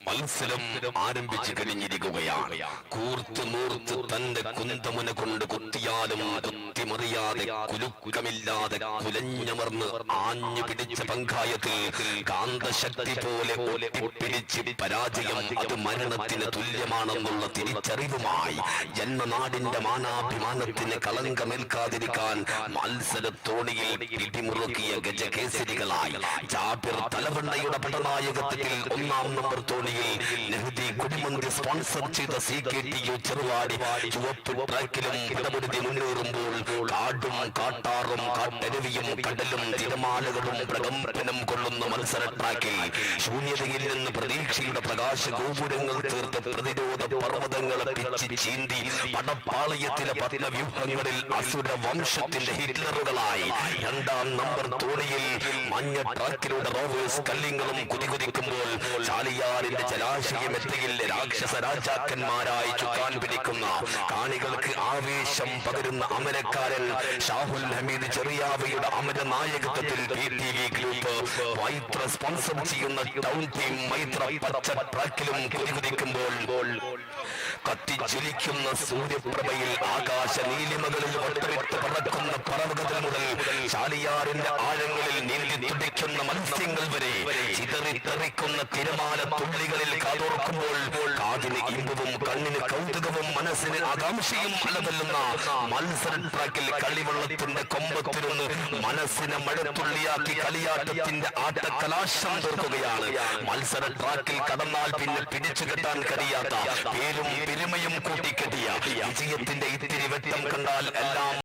മത്സരം ആരംഭിച്ചു കഴിഞ്ഞിരിക്കുകയാണ്. കൂർത്ത് തന്റെ കുന്തമുന കൊണ്ട് കുത്തിയാലും കുത്തിമറിയാതെ കുലുക്കമില്ലാതെ കുലഞ്ഞമർന്ന് ആഞ്ഞു പിടിച്ച പങ്കായത്തിൽ കാന്തശക്തി പോലെ ഒട്ടിപ്പിടിച്ച് പരാജയം അത് മരണത്തിന് തുല്യമാണെന്നുള്ള തിരിച്ചറിവുമായി ജന്മനാടിന്റെ മാനാഭിമാനത്തിന് കളങ്കമേൽക്കാതിരിക്കാൻ മത്സരത്തോണിയിൽ പിടിമുറുക്കിയ ഗജകേസരികളായി ജാബിർ തലവണ്ണയുടെ പടനായകത്വത്തിൽ ഒന്നാം നമ്പർ തോണിയിൽ നെഹ്ദി കുടിമന്തി സ്പോൺസർ ചെയ്ത CKTU ചെറുവാടി ചുവപ്പ് ട്രാക്കിലും പടപൊരുതി മുന്നേറുമ്പോൾ കാടും കാട്ടാറും കാട്ടരുവിയും കടലും തിരമാലകളും പ്രകമ്പനം കൊള്ളുന്ന മത്സര ട്രാക്കിൽ ശൂന്യതയിൽ നിന്ന് പ്രതീക്ഷയുടെ പ്രകാശ ഗോപുരങ്ങൾ തീർത്ത് പ്രതിരോധ പർവ്വതങ്ങളെ പിച്ചി ചീന്തി പടപ്പാളയത്തിലെ പത്മവ്യൂഹങ്ങളിൽ അസുര വംശത്തിന്റെ ഹിറ്റ്ലറുകളായി രണ്ടാം നമ്പർ തോണിയിൽ മഞ്ഞ ട്രാക്കിലൂടെ റോവേഴ്സ് കല്ലിങ്ങളും കുതികുതിക്കുമ്പോൾ ചാലിയാറിന്റെ ജലാശയമെത്തയിൽ രാക്ഷസ രാജാക്കന്മാരായി ചുക്കാൻ പിടിക്കുന്ന കാണികൾക്ക് ആവേശം പകരുന്ന അമരക്കാരൻ ഷാഹുൽ ഹമീദ് ചെറിയാവയുടെ അമര നായകത്വത്തിൽ PTV ഗ്രൂപ്പ് മൈത്ര സ്പോൺസർ ചെയ്യുന്ന ടൗൺ ടീം മൈത്ര പച്ച ട്രാക്കിലും കുതികുതിക്കുമ്പോൾ കത്തിജ്വലിക്കുന്ന സൂര്യപ്രഭയിൽ ആകാശ നീലിമകളിൽ വട്ടമിട്ട് പറക്കുന്ന പറവകത്തിൽ മുതൽ ചാലിയാറിന്റെ ആഴങ്ങളിൽ നീന്തി തുടിക്കുന്ന മത്സ്യങ്ങൾ വരെ ചിതറിത്തെറിക്കുന്ന തിരമാല തുള്ളികളിൽ കാതോർക്കുമ്പോൾ കാതിന് ഇമ്പവും കണ്ണിന് കൗതുകവും മനസ്സിന് ആകാംക്ഷയും അലതല്ലുന്ന മത്സര ട്രാക്കിൽ കളിവെള്ളത്തിന്റെ കൊമ്പത്തിരുന്ന് മനസ്സിനെ മഴത്തുള്ളിയാക്കി കളിയാട്ടത്തിന്റെ ആട്ടക്കലാശം തീർക്കുകയാണ്. മത്സര ട്രാക്കിൽ കടന്നാൽ പിന്നെ പിടിച്ചു കെട്ടാൻ കഴിയാത്ത പേരും പെരുമയും കൂട്ടിക്കെട്ടിയ വിജയത്തിന്റെ ഇത്തിരി വെട്ടം കണ്ടാൽ എല്ലാം